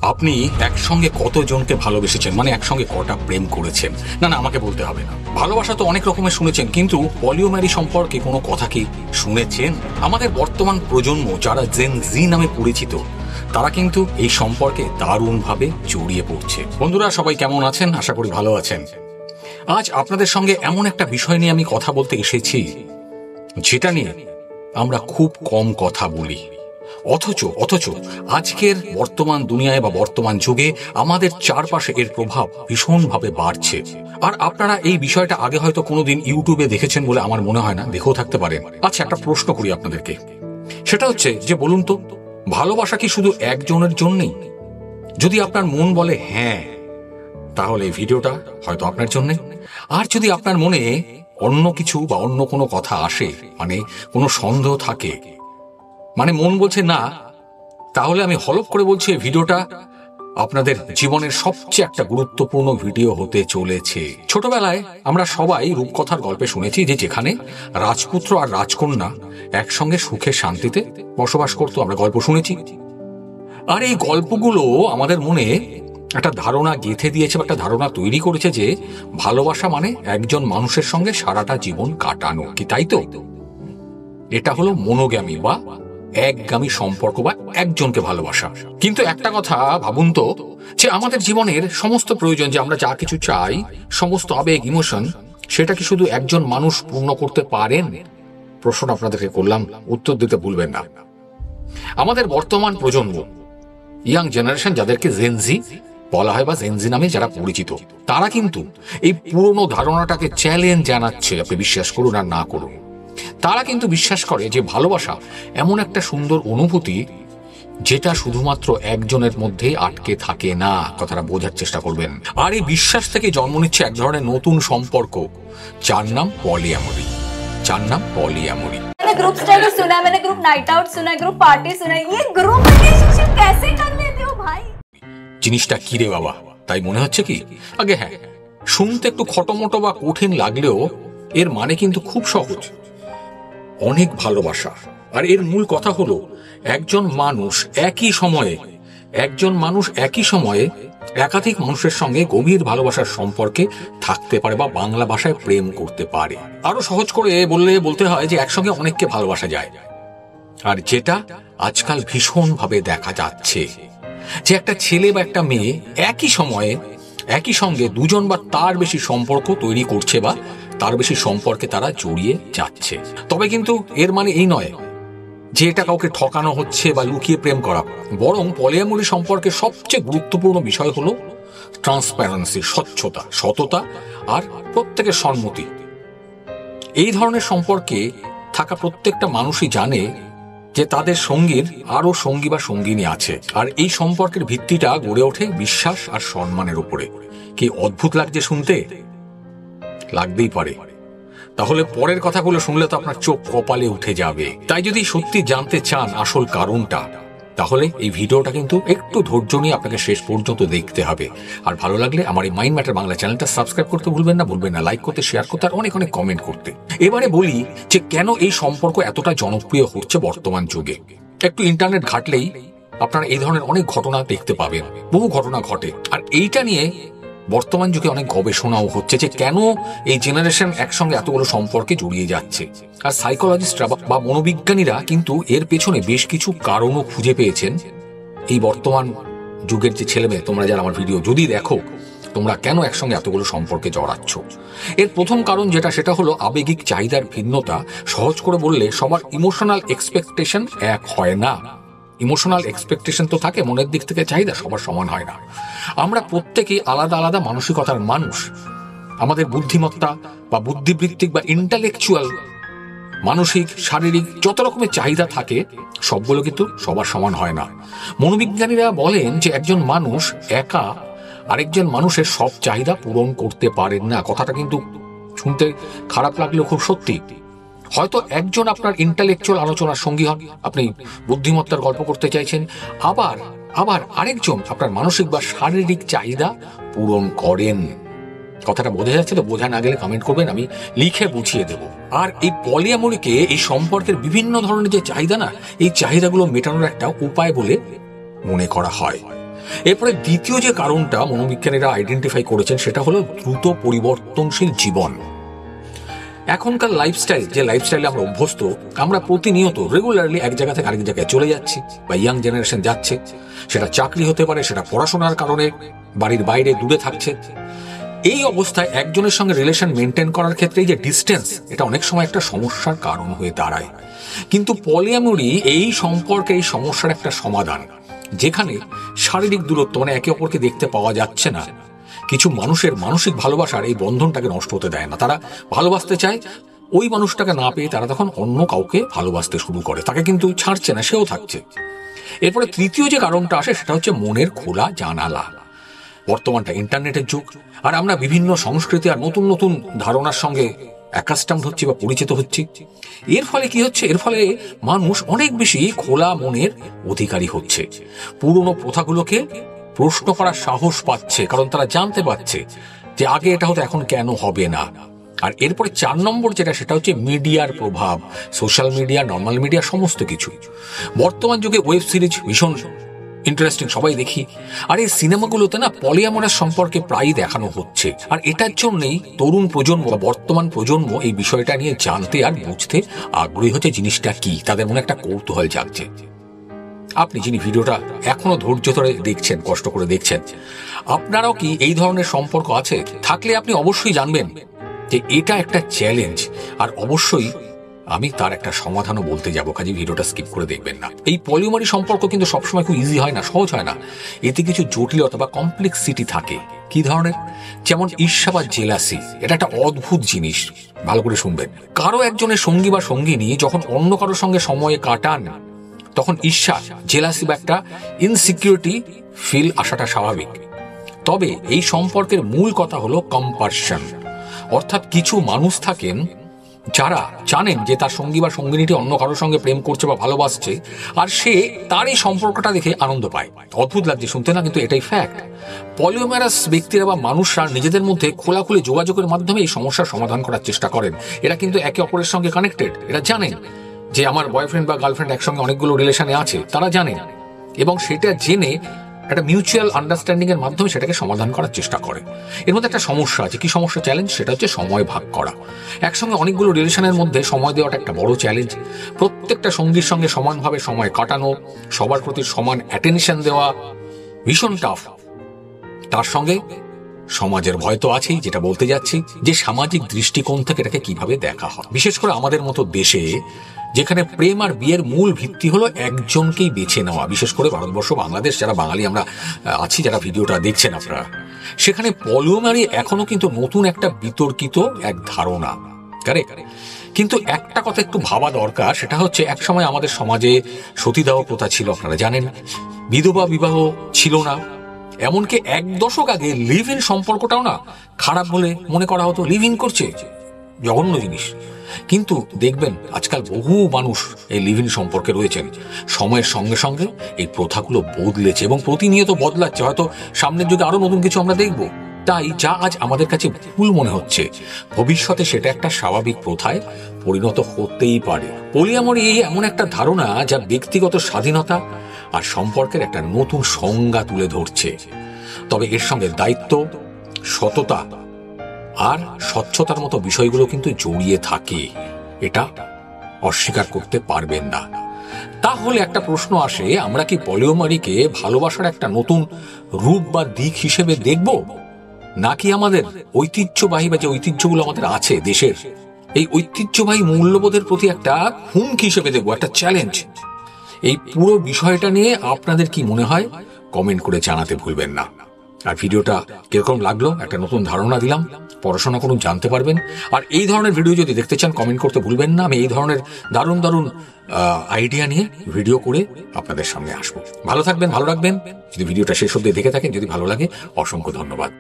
আপনি একসঙ্গে কতজনকে ভালোবেসেছেন, মানে একসঙ্গে কটা প্রেম করেছেন? না আমাকে বলতে হবে না। ভালোবাসা তো অনেক রকমের শুনেছেন, কিন্তু পলিওম্যারি সম্পর্কে কোনো কথা কি শুনেছেন? আমাদের বর্তমান প্রজন্ম যারা জেন জি নামে পরিচিত, তারা কিন্তু এই সম্পর্কে দারুণভাবে জড়িয়ে পড়ছে। বন্ধুরা, সবাই কেমন আছেন? আশা করি ভালো আছেন। আজ আপনাদের সঙ্গে এমন একটা বিষয় নিয়ে আমি কথা বলতে এসেছি, যেটা নিয়ে আমরা খুব কম কথা বলি, অথচ আজকের বর্তমান দুনিয়ায় বা বর্তমান যুগে আমাদের চারপাশে এর প্রভাব ভীষণভাবে বাড়ছে। আর আপনারা এই বিষয়টা আগে হয়তো কোনোদিন ইউটিউবে দেখেছেন বলে আমার মনে হয় না, দেখেও থাকতে পারেন। আচ্ছা, একটা প্রশ্ন করি আপনাদেরকে, সেটা হচ্ছে যে বলুন তো, ভালোবাসা কি শুধু একজনের জন্যই? যদি আপনার মন বলে হ্যাঁ, তাহলে এই ভিডিওটা হয়তো আপনার জন্যে। আর যদি আপনার মনে অন্য কিছু বা অন্য কোনো কথা আসে, মানে কোনো সন্দেহ থাকে, মানে মন বলছে না, তাহলে আমি হলফ করে বলছি এই ভিডিওটা আপনাদের জীবনের সবচেয়ে একটা গুরুত্বপূর্ণ ভিডিও হতে চলেছে। ছোটবেলায় আমরা সবাই রূপকথার গল্পে শুনেছি যে যেখানে রাজপুত্র আর রাজকন্যা একসঙ্গে সুখে শান্তিতে বসবাস করতো, আমরা গল্প শুনেছি। আর এই গল্পগুলো আমাদের মনে একটা ধারণা গেঁথে দিয়েছে, একটা ধারণা তৈরি করেছে যে ভালোবাসা মানে একজন মানুষের সঙ্গে সারাটা জীবন কাটানো, কি তাই তো? এটা হলো মনোগ্যামী বা একগামী সম্পর্ক বা একজনকে ভালোবাসা। কিন্তু একটা কথা ভাবুন তো, যে আমাদের জীবনের সমস্ত প্রয়োজন, যে আমরা যা কিছু চাই, সমস্ত আবেগ, ইমোশন, সেটা কি শুধু একজন মানুষ পূর্ণ করতে পারেন? প্রশ্ন আপনাদেরকে করলাম, উত্তর দিতে ভুলবেন না। আমাদের বর্তমান প্রজন্ম, ইয়াং জেনারেশন, যাদেরকে জেনজি বলা হয় বা জেনজি নামে যারা পরিচিত, তারা কিন্তু এই পুরনো ধারণাটাকে চ্যালেঞ্জ জানাচ্ছে। আপনি বিশ্বাস করুন আর না করুন, তারা কিন্তু বিশ্বাস করে যে ভালোবাসা এমন একটা সুন্দর অনুভূতি যেটা শুধুমাত্র একজনের মধ্যে আটকে থাকে না। কথাটা বোঝার চেষ্টা করবেন। আর এই বিশ্বাস থেকে জন্ম নিচ্ছে এক ধরনের নতুন সম্পর্ক, যার নাম পলিঅ্যামরি। ग्रुप स्टडी सुना है, मैंने ग्रुप नाइट आउट सुना है, ग्रुप पार्टी सुना है, ये ग्रुप रिलेशनशिप कैसे कर लेते हो भाई? জিনিসটা কি রে বাবা, তাই মনে হচ্ছে কি? আগে হ্যাঁ, শুনতে একটু খটোমটো বা কঠিন লাগলেও এর মানে কিন্তু খুব সহজ। অনেক ভালোবাসা। আর এর মূল কথা হলো একজন মানুষ একই সময়ে একাধিক মানুষের সঙ্গে গভীর ভালোবাসার সম্পর্কে থাকতে পারে, বা বাংলা ভাষায় প্রেম করতে পারে। আরো সহজ করে বলতে হয় যে একসঙ্গে অনেককে ভালোবাসা যায়। আর যেটা আজকাল ভীষণভাবে দেখা যাচ্ছে, যে একটা ছেলে বা একটা মেয়ে একই সঙ্গে দুজন বা তার বেশি সম্পর্ক তৈরি করছে, বা তার বেশি সম্পর্কে তারা জড়িয়ে যাচ্ছে। তবে কিন্তু এর মানে এই নয় যে এটা কাউকে ঠকানো হচ্ছে বা লুকিয়ে প্রেম করা। বরং পলিঅ্যামরি সম্পর্কে সবচেয়ে গুরুত্বপূর্ণ বিষয় হলো ট্রান্সপারেন্সি, স্বচ্ছতা, সততা আর প্রত্যেকের সম্মতি। এই ধরনের সম্পর্কে থাকা প্রত্যেকটা মানুষই জানে যে তাদের সঙ্গীর আরো সঙ্গী বা সঙ্গিনী আছে। আর এই সম্পর্কের ভিত্তিটা গড়ে ওঠে বিশ্বাস আর সম্মানের উপরে। কি অদ্ভুত লাগছে শুনতে? লাগতেই পারে। তাহলে পরের কথাগুলো শুনলে তো আপনার চোখ কপালে উঠে যাবে। তাই যদি সত্যি জানতে চান আসল কারণটা, তাহলে এই ভিডিওটা কিন্তু একটু ধৈর্য নিয়ে আপনাকে শেষ পর্যন্ত দেখতে হবে। আর ভালো লাগলে আমার এই মাইন্ড ম্যাটার বাংলা চ্যানেলটা সাবস্ক্রাইব করতে ভুলবেন না, লাইক করতে, শেয়ার করতে, আর অনেক কমেন্ট করতে। এবারে বলি যে কেন এই সম্পর্ক এতটা জনপ্রিয় হচ্ছে বর্তমান যুগে। একটু ইন্টারনেট ঘাটলেই আপনারা এই ধরনের অনেক ঘটনা দেখতে পাবেন, বহু ঘটনা ঘটে। আর এইটা নিয়ে বর্তমান যুগে অনেক গবেষণাও হচ্ছে যে কেন এই জেনারেশন একসঙ্গে এতগুলো সম্পর্কে জড়িয়ে যাচ্ছে। আর সাইকোলজিস্টরা বা মনোবিজ্ঞানীরা কিন্তু এর পেছনে বেশ কিছু কারণও খুঁজে পেয়েছেন। এই বর্তমান যুগের যে ছেলেমেয়ে, তোমরা যারা আমার ভিডিও যদি দেখো, তোমরা কেন একসঙ্গে এতগুলো সম্পর্কে জড়াচ্ছ? এর প্রথম কারণ সেটা হলো আবেগিক চাহিদার ভিন্নতা। সহজ করে বললে সবার ইমোশনাল এক্সপেকটেশন এক হয় না। ইমোশনাল এক্সপেকটেশন তো থাকে, মনের দিক থেকে চাহিদা সবার সমান হয় না। আমরা প্রত্যেকেই আলাদা আলাদা মানসিকতার মানুষ। আমাদের বুদ্ধিমত্তা বা বুদ্ধিবৃত্তিক বা ইন্টালেকচুয়াল, মানসিক, শারীরিক যত রকমের চাহিদা থাকে, সবগুলো কিন্তু সবার সমান হয় না। মনোবিজ্ঞানীরা বলেন যে একজন মানুষ একা আরেকজন মানুষের সব চাহিদা পূরণ করতে পারেন না। কথাটা কিন্তু শুনতে খারাপ লাগলেও খুব সত্যি। হয়তো একজন আপনার ইন্টালেকচুয়াল আলোচনার সঙ্গী হন, আপনি বুদ্ধিমত্তার গল্প করতে চাইছেন, আবার আরেকজন আপনার মানসিক বা শারীরিক চাহিদা পূরণ করেন। কথাটা বোঝা যাচ্ছে তো? বোঝা না গেলে কমেন্ট করবেন, আমি লিখে বুঝিয়ে দেব। আর এই পলিঅ্যামরিকে এই সম্পর্কের বিভিন্ন ধরনের যে চাহিদা না, এই চাহিদাগুলো মেটানোর একটা উপায় বলে মনে করা হয়। এরপরে দ্বিতীয় যে কারণটা মনোবিজ্ঞানীরা আইডেন্টিফাই করেছেন সেটা হলো দ্রুত পরিবর্তনশীল জীবন। এখনকার লাইফস্টাইল, যে লাইফস্টাইলে আমরা অভ্যস্ত, আমরা প্রতিনিয়ত রেগুলারলি এক জায়গা থেকে আরেক জায়গায় চলে যাচ্ছি বা ইয়াং জেনারেশন যাচ্ছে, সেটা চাকরি হতে পারে, সেটা পড়াশোনার কারণে বাড়ির বাইরে দূরে থাকছে। এই অবস্থায় একজনের সঙ্গে রিলেশন মেনটেন করার ক্ষেত্রে যে ডিস্টেন্স, এটা অনেক সময় একটা সমস্যার কারণ হয়ে দাঁড়ায়। কিন্তু পলিঅ্যামরি এই সম্পর্কে এই সমস্যার একটা সমাধান, যেখানে শারীরিক দূরত্ব মানে একে অপরকে দেখতে পাওয়া যাচ্ছে না, কিছু মানুষের মানসিক ভালোবাসার এই বন্ধনটাকে নষ্ট হতে দেয় না। তারা ভালোবাসতে চায়, ওই মানুষটাকে না পেয়ে তারা তখন অন্য কাউকে ভালোবাসতে শুরু করে, তাকে কিন্তু ছাড়ছে না, সেও থাকছে। এরপরে তৃতীয় যে কারণটা আসে সেটা হচ্ছে মনের খোলা জানালা। বর্তমানটা ইন্টারনেটের যুগ, আর আমরা বিভিন্ন সংস্কৃতি আর নতুন নতুন ধারণার সঙ্গে অ্যাকাস্টামড হচ্ছি বা পরিচিত হচ্ছি। এর ফলে কি হচ্ছে, এর ফলে মানুষ অনেক বেশি খোলা মনের অধিকারী হচ্ছে, পুরনো প্রথাগুলোকে প্রশ্ন করার সাহস পাচ্ছে, কারণ তারা জানতে পারছে যে আগে এটা হতো, এখন কেন হবে না। আর এরপরে 4 নম্বর যেটা, সেটা হচ্ছে মিডিয়ার প্রভাব, সোশ্যাল মিডিয়া, নর্মাল মিডিয়া, সমস্ত কিছু। বর্তমান যুগে ওয়েব সিরিজ ভীষণ ইন্টারেস্টিং, সবাই দেখি। আর এই সিনেমাগুলোতে না পলিঅ্যামরাস সম্পর্কে প্রায়ই দেখানো হচ্ছে, আর এটার জন্যই তরুণ প্রজন্ম বা বর্তমান প্রজন্ম এই বিষয়টা নিয়ে জানতে আর বুঝতে আগ্রহী হচ্ছে, জিনিসটা কি, তাদের মনে একটা কৌতূহল জাগছে। আপনি যিনি ভিডিওটা এখনো ধৈর্য ধরে দেখছেন, কষ্ট করে দেখছেন, আপনারাও কি এই ধরনের সম্পর্ক আছে? থাকলে আপনি অবশ্যই জানবেন যে এটা একটা চ্যালেঞ্জ, আর অবশ্যই আমি তার একটা সমাধানও বলতে যাবো, কাজে ভিডিওটা স্কিপ করে দেখবেন না। এই পলিঅ্যামরি সম্পর্ক কিন্তু সবসময় খুব ইজি হয় না, সহজ হয় না, এতে কিছু জটিলতা বা কমপ্লেক্সিটি থাকে। কি ধরনের? যেমন ঈর্ষা বা জেলাসি, এটা একটা অদ্ভুত জিনিস, ভালো করে শুনবেন। কারো একজনের সঙ্গী বা সঙ্গিনী যখন অন্য কারোর সঙ্গে সময় কাটান, তখন ঈর্ষা, জেলাসি বা একটা ইনসিকিউরিটি ফিল আসাটা স্বাভাবিক। তবে এই সম্পর্কের মূল কথা হলো কম্পারশন, অর্থাৎ কিছু মানুষ থাকেন যারা জানেন যে তার সঙ্গী বা সঙ্গিনীটি অন্য কারোর সঙ্গে প্রেম করছে বা ভালোবাসছে, আর সে তার এই সম্পর্কটা দেখে আনন্দ পায়। অদ্ভুত লাগছে শুনতে না, কিন্তু এটাই ফ্যাক্ট। পলিঅ্যামারাস ব্যক্তিরা বা মানুষরা নিজেদের মধ্যে খোলাখুলি যোগাযোগের মাধ্যমে এই সমস্যার সমাধান করার চেষ্টা করেন। এরা কিন্তু একে অপরের সঙ্গে কানেক্টেড, এরা জানেন যে আমার বয়ফ্রেন্ড বা গার্লফ্রেন্ড একসঙ্গে অনেকগুলো রিলেশনে আছে, তারা জানেন, এবং সেটা জেনে একটা মিউচুয়াল আন্ডারস্ট্যান্ডিং এর মাধ্যমে সেটাকে সমাধান করার চেষ্টা করে। এর মধ্যে একটা সমস্যা আছে, কি সমস্যা, চ্যালেঞ্জ, সেটা হচ্ছে সময় ভাগ করা। একসঙ্গে অনেকগুলো রিলেশনের মধ্যে সময় দেওয়াটা একটা বড় চ্যালেঞ্জ। প্রত্যেকটা সঙ্গীর সঙ্গে সমানভাবে সময় কাটানো, সবার প্রতি সমান অ্যাটেনশন দেওয়া ভীষণ টাফ। তার সঙ্গে সমাজের ভয় তো আছেই, যেটা বলতে যাচ্ছি, যে সামাজিক দৃষ্টিকোণ থেকে এটাকে কিভাবে দেখা হয়। বিশেষ করে আমাদের মতো দেশে, যেখানে প্রেম আর বিয়ের মূল ভিত্তি হলো একজনকেই বেছে নেওয়া, বিশেষ করে ভারতবর্ষ, বাংলাদেশ, যারা বাঙালি আমরা আছি, যারা ভিডিওটা দেখছেন আপনারা, সেখানে পলিঅ্যামরি এখনো কিন্তু নতুন একটা বিতর্কিত এক ধারণা। কারেক্ট? কিন্তু একটা কথা একটু ভাবা দরকার, সেটা হচ্ছে একসময় আমাদের সমাজে সতীদাহ প্রথা ছিল, আপনারা জানেন, বিধবা বিবাহ ছিল না, এমনকি 1 দশক আগে লিভ ইন সম্পর্কটাও না খারাপ বলে মনে করা হতো। লিভ ইন করছে, জঘন্য জিনিস। কিন্তু দেখবেন আজকাল বহু মানুষ এই লিভ ইন সম্পর্কে রয়েছেন। সময়ের সঙ্গে সঙ্গে এই প্রথাগুলো বদলেছে এবং প্রতিনিয়ত বদলাচ্ছে, হয়তো সামনের যুগে আরো নতুন কিছু আমরা দেখব। তাই যা আজ আমাদের কাছে ভুল মনে হচ্ছে, ভবিষ্যতে সেটা একটা স্বাভাবিক প্রথায় পরিণত হতেই পারে। পলিঅ্যামরি এমন একটা ধারণা যা ব্যক্তিগত স্বাধীনতা আর সম্পর্কের একটা নতুন সংজ্ঞা তুলে ধরছে। তবে এর সঙ্গে দায়িত্ব, সততা আর স্বচ্ছতার মতো বিষয়গুলো কিন্তু জড়িয়ে থাকে, এটা অস্বীকার করতে পারবেন না। তাহলে একটা প্রশ্ন আসে, আমরা কি পলিঅ্যামরিকে ভালোবাসার একটা নতুন রূপ বা দিক হিসেবে দেখব, নাকি আমাদের ঐতিহ্যবাহী বা যে ঐতিহ্যগুলো আমাদের আছে দেশের, এই ঐতিহ্যবাহী মূল্যবোধের প্রতি একটা হুমকি হিসেবে দেখবো, একটা চ্যালেঞ্জ? এই পুরো বিষয়টা নিয়ে আপনাদের কি মনে হয় কমেন্ট করে জানাতে ভুলবেন না। আর ভিডিওটা কিরকম লাগলো, একটা নতুন ধারণা দিলাম, পড়াশোনা করুন, জানতে পারবেন। আর এই ধরনের ভিডিও যদি দেখতে চান কমেন্ট করতে ভুলবেন না। আমি এই ধরনের দারুণ দারুণ আইডিয়া নিয়ে ভিডিও করে আপনাদের সামনে আসবো। ভালো থাকবেন, ভালো রাখবেন। যদি ভিডিওটা শেষ অবধি দেখে থাকেন, যদি ভালো লাগে, অসংখ্য ধন্যবাদ।